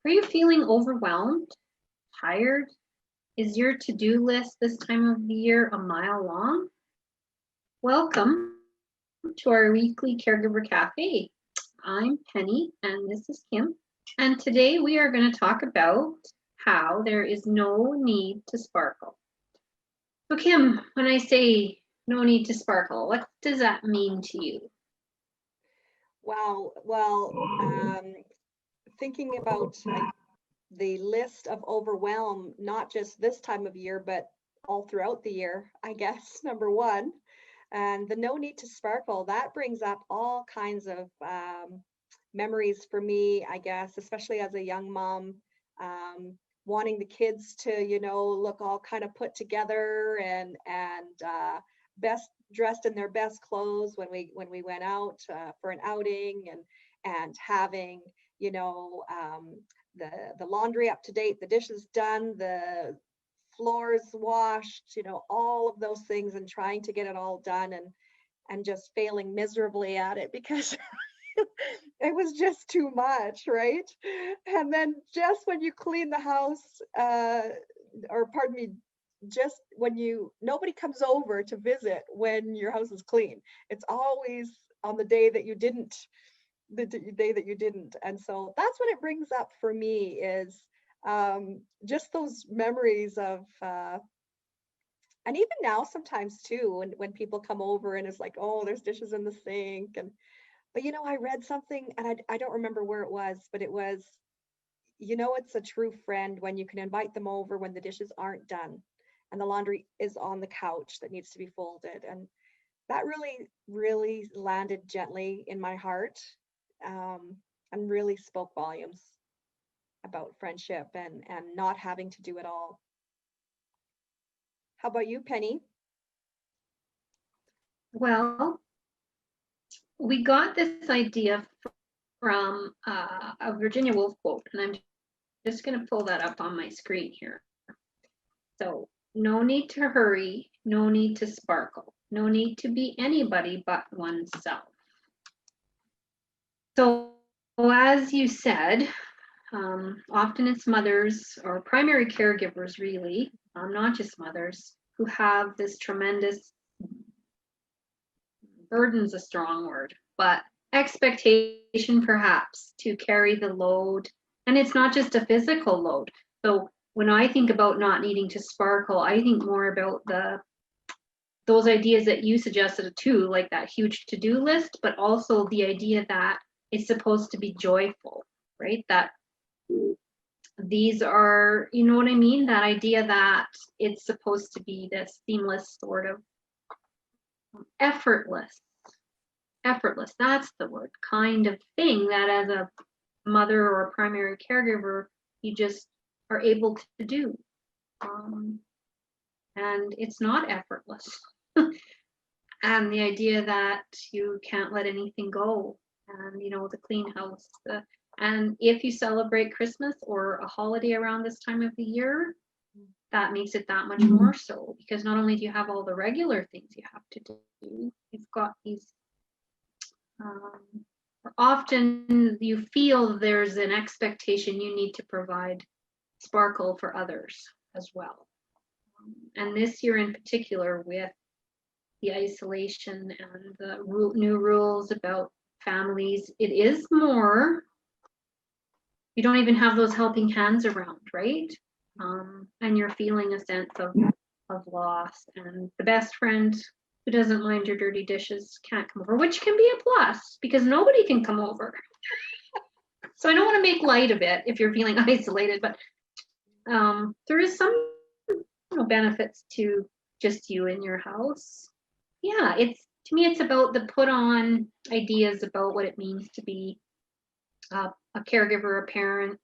Are you feeling overwhelmed, tired? Is your to-do list this time of the year a mile long? Welcome to our weekly Caregiver Cafe. I'm Penny and this is Kim. And today we are going to talk about how there is no need to sparkle. So Kim, when I say no need to sparkle, what does that mean to you? Wow. Thinking about the list of overwhelm, not just this time of year, but all throughout the year, I guess, number one. And the no need to sparkle, that brings up all kinds of memories for me, I guess, especially as a young mom, wanting the kids to, look all kind of put together and best dressed in their best clothes when we went out for an outing and having, the laundry up to date, the dishes done, the floors washed, all of those things, and trying to get it all done and just failing miserably at it because it was just too much, right? And then just when you clean the house, or pardon me, just when nobody comes over to visit when your house is clean. It's always on the day that you didn't, And so that's what it brings up for me is just those memories of, and even now sometimes too, when people come over and it's like, oh, there's dishes in the sink. But I read something and I don't remember where it was, but it was, it's a true friend when you can invite them over when the dishes aren't done and the laundry is on the couch that needs to be folded. And that really, really landed gently in my heart, and really spoke volumes about friendship and not having to do it all. How about you, Penny? Well, we got this idea from a Virginia Woolf quote, and I'm just going to pull that up on my screen here. So, no need to hurry, no need to sparkle, no need to be anybody but oneself. So, as you said, often it's mothers or primary caregivers, really, not just mothers, who have this tremendous, burden's a strong word, but expectation perhaps to carry the load. And it's not just a physical load. So when I think about not needing to sparkle, I think more about those ideas that you suggested too, like that huge to-do list, but also the idea that it's supposed to be joyful, right? That these are, you know what I mean? That idea that it's supposed to be this seamless sort of effortless, that's the word, kind of thing that as a mother or a primary caregiver, you just are able to do. And it's not effortless. And the idea that you can't let anything go, and the clean house, and if you celebrate Christmas or a holiday around this time of the year, that makes it that much more so, because not only do you have all the regular things you have to do, you've got these often you feel there's an expectation you need to provide sparkle for others as well. And this year in particular, with the isolation and the new rules about families, it is more, you don't even have those helping hands around, right? And you're feeling a sense of loss, and the best friend who doesn't mind your dirty dishes can't come over, which can be a plus because nobody can come over. So I don't want to make light of it if you're feeling isolated, but there is some benefits to just you in your house. Yeah, to me, it's about the put on ideas about what it means to be a caregiver, a parent,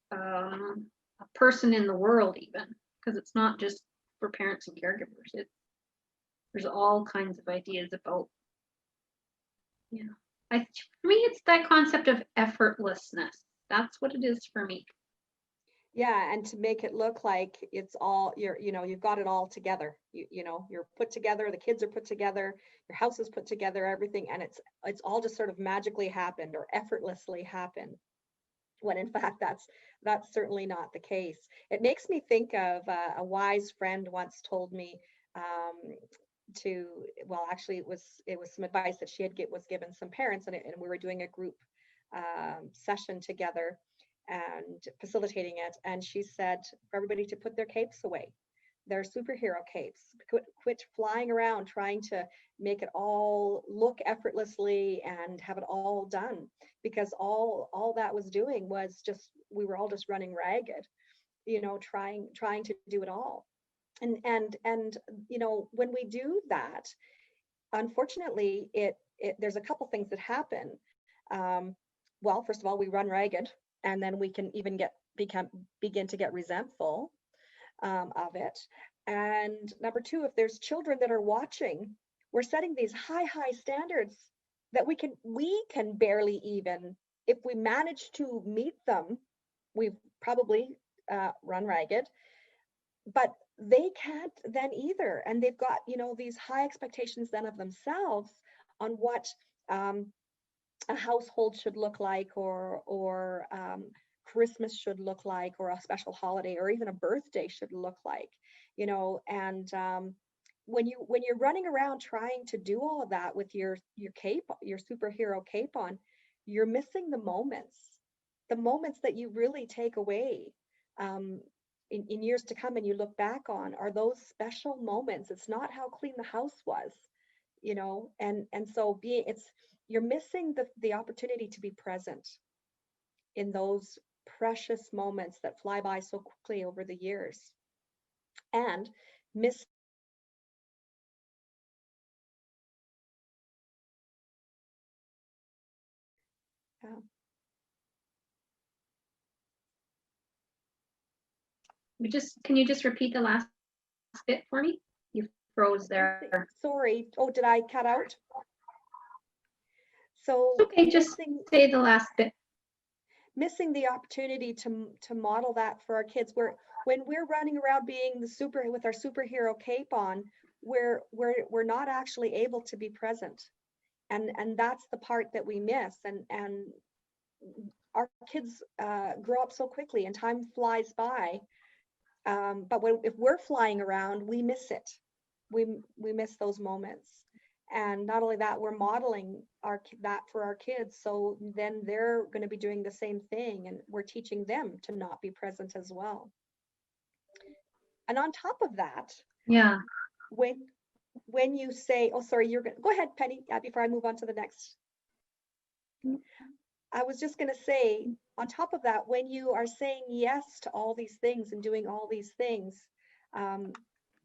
a person in the world, even, because it's not just for parents and caregivers. There's all kinds of ideas about, for me, it's that concept of effortlessness. That's what it is for me. Yeah, and to make it look like it's all you've got it all together. You're put together, the kids are put together, your house is put together, everything, and it's all just sort of magically happened or effortlessly happened. when in fact that's certainly not the case. It makes me think of a wise friend once told me to, well, actually it was some advice that she was given some parents, and we were doing a group session together and facilitating it, and she said for everybody to put their capes away, their superhero capes. Quit flying around trying to make it all look effortlessly and have it all done, because all that was doing was just, we were all just running ragged, you know, trying to do it all. And you know, when we do that, unfortunately, there's a couple things that happen. Well, first of all, we run ragged, and then we can even begin to get resentful of it. And number two, if there's children that are watching, we're setting these high standards that we can barely even, if we manage to meet them, we've probably run ragged, but they can't then either. And they've got, you know, these high expectations then of themselves on what a household should look like, or Christmas should look like, or a special holiday, or even a birthday should look like, you know. And when you're running around trying to do all of that with your cape, your superhero cape on, you're missing the moments that you really take away in years to come, and you look back on, are those special moments. It's not how clean the house was, you know. And so you're missing the opportunity to be present in those precious moments that fly by so quickly over the years, and miss Can you just repeat the last bit for me? You froze there. Sorry. Oh, did I cut out? So it's okay, just say the last bit. Missing the opportunity to model that for our kids, when we're running around being with our superhero cape on, we're not actually able to be present, and that's the part that we miss. And our kids grow up so quickly, and time flies by. But if we're flying around, we miss it. We miss those moments. And not only that, we're modeling that for our kids. So then they're going to be doing the same thing, and we're teaching them to not be present as well. And on top of that, yeah, when you say, oh, sorry, you're going to go ahead, Penny, before I move on to the next. I was just going to say, on top of that, when you are saying yes to all these things and doing all these things,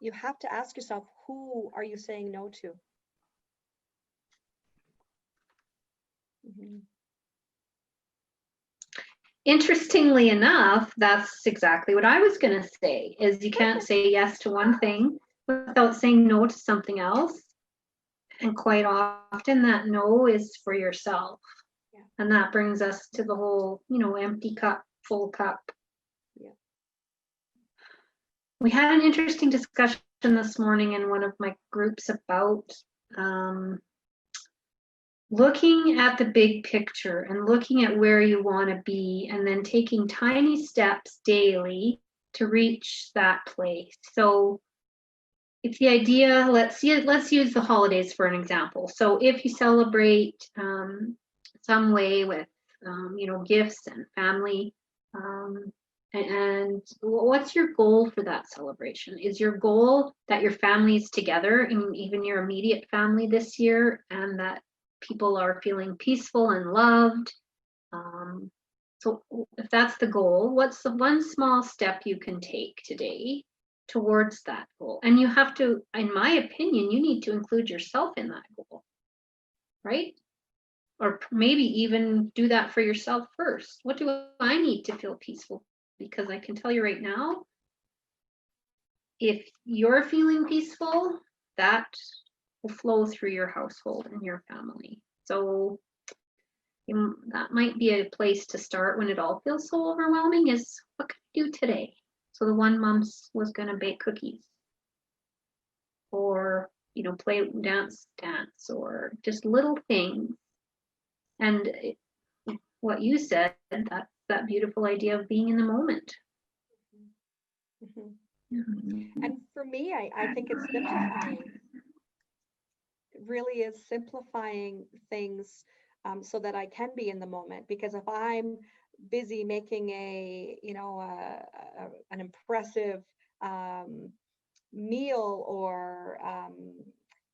you have to ask yourself, who are you saying no to? Mm-hmm. Interestingly enough, that's exactly what I was going to say, is you can't say yes to one thing without saying no to something else. And quite often that no is for yourself. Yeah. And that brings us to the whole, you know, empty cup, full cup. Yeah. We had an interesting discussion this morning in one of my groups about looking at the big picture and looking at where you want to be, and then taking tiny steps daily to reach that place. So it's the idea, let's use the holidays for an example. So if you celebrate some way with you know, gifts and family, and what's your goal for that celebration? Is your goal that your family is together, and even your immediate family this year, and that people are feeling peaceful and loved? So if that's the goal, what's the one small step you can take today towards that goal? And you have to, in my opinion, you need to include yourself in that goal, right? Or maybe even do that for yourself first. What do I need to feel peaceful? Because I can tell you right now, if you're feeling peaceful, that will flow through your household and your family. So that might be a place to start when it all feels so overwhelming, is what can I do today? So the one mom was going to bake cookies, or, you know, play dance, or just little things. And what you said, that that beautiful idea of being in the moment. Mhm. And for me, I think it's simplifying. It really is simplifying things so that I can be in the moment. Because if I'm busy making an impressive um, meal or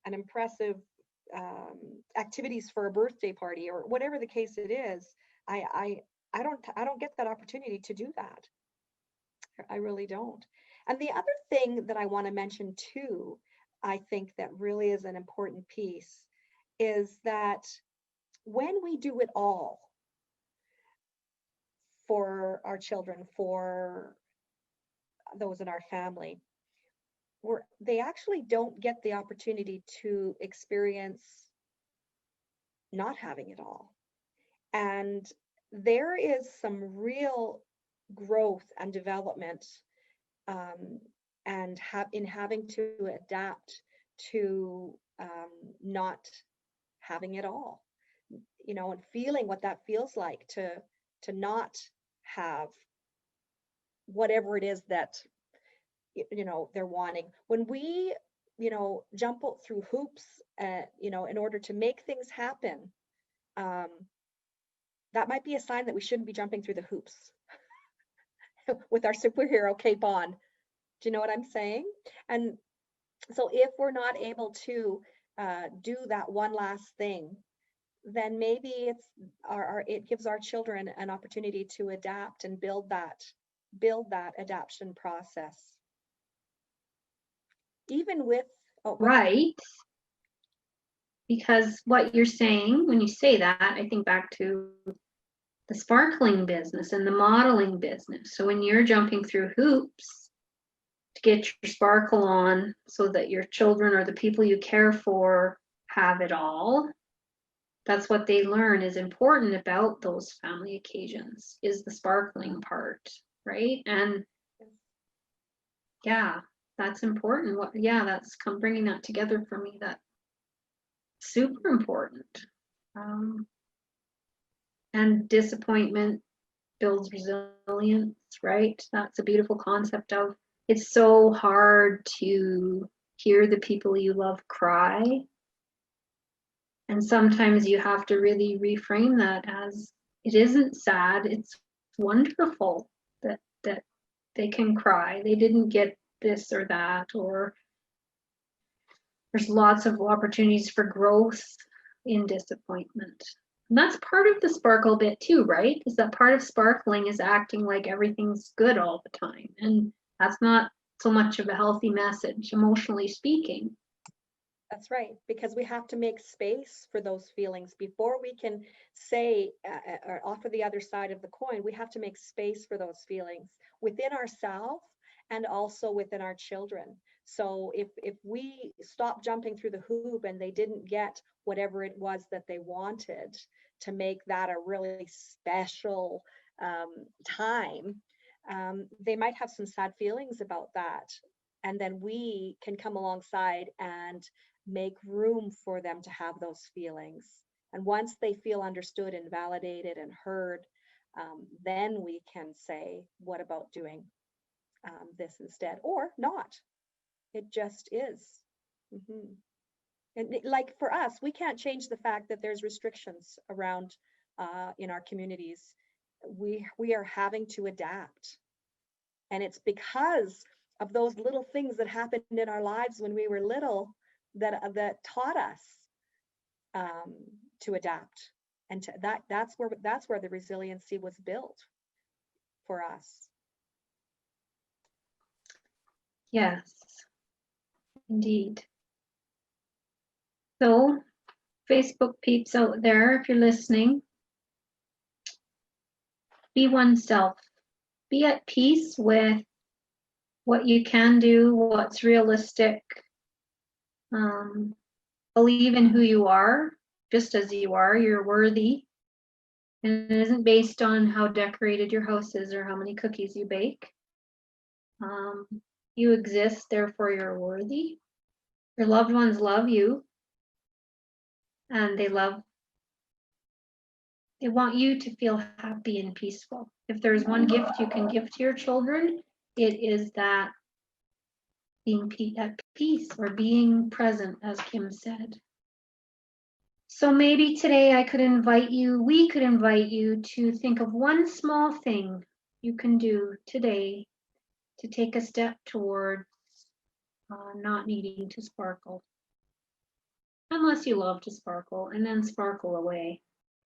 an impressive activities for a birthday party or whatever the case it is, I don't get that opportunity to do that. I really don't. And the other thing that I want to mention too, I think that really is an important piece, is that when we do it all for our children, for those in our family, they actually don't get the opportunity to experience not having it all. And there is some real growth and development and in having to adapt to not having it all, and feeling what that feels like to not have whatever it is that they're wanting. When we jump out through hoops, in order to make things happen, um, that might be a sign that we shouldn't be jumping through the hoops with our superhero cape on. Do you know what I'm saying? And so if we're not able to do that one last thing, then maybe it gives our children an opportunity to adapt and build that adaptation process. Even with Right. Because what you're saying, when you say that, I think back to the sparkling business and the modeling business. So when you're jumping through hoops to get your sparkle on so that your children or the people you care for have it all, that's what they learn is important about those family occasions, is the sparkling part, right? And yeah, that's important. That's bringing that together for me. That's super important. And disappointment builds resilience, right? That's a beautiful concept of, it's so hard to hear the people you love cry. And sometimes you have to really reframe that as, it isn't sad, it's wonderful that they can cry. They didn't get this or that, or there's lots of opportunities for growth in disappointment. And that's part of the sparkle bit too, right? Is that part of sparkling is acting like everything's good all the time. And that's not so much of a healthy message, emotionally speaking. That's right, because we have to make space for those feelings before we can say or offer the other side of the coin. We have to make space for those feelings within ourselves and also within our children. So if we stop jumping through the hoop and they didn't get whatever it was that they wanted to make that a really special time, they might have some sad feelings about that. And then we can come alongside and make room for them to have those feelings. And once they feel understood and validated and heard, then we can say, what about doing this instead? Or not. It just is. Mm-hmm. And like for us, we can't change the fact that there's restrictions around in our communities. We are having to adapt. And it's because of those little things that happened in our lives when we were little that taught us to adapt, and that's where the resiliency was built for us. Yes, indeed. So, Facebook peeps out there, if you're listening, be oneself. Be at peace with what you can do, what's realistic. Believe in who you are, just as you are. You're worthy. And it isn't based on how decorated your house is or how many cookies you bake. You exist, therefore you're worthy. Your loved ones love you, and they love They want you to feel happy and peaceful. If there's one gift you can give to your children, it is that being at peace or being present, as Kim said. So maybe today we could invite you to think of one small thing you can do today to take a step towards not needing to sparkle. Unless you love to sparkle, and then sparkle away.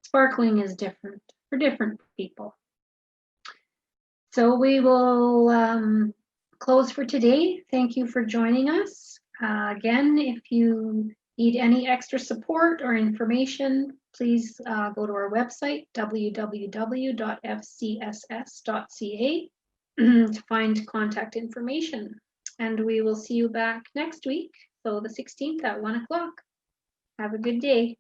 Sparkling is different for different people. So we will close for today. Thank you for joining us. Again, if you need any extra support or information, please go to our website, www.fcss.ca, to find contact information. And we will see you back next week, so the 16th at 1 o'clock. Have a good day.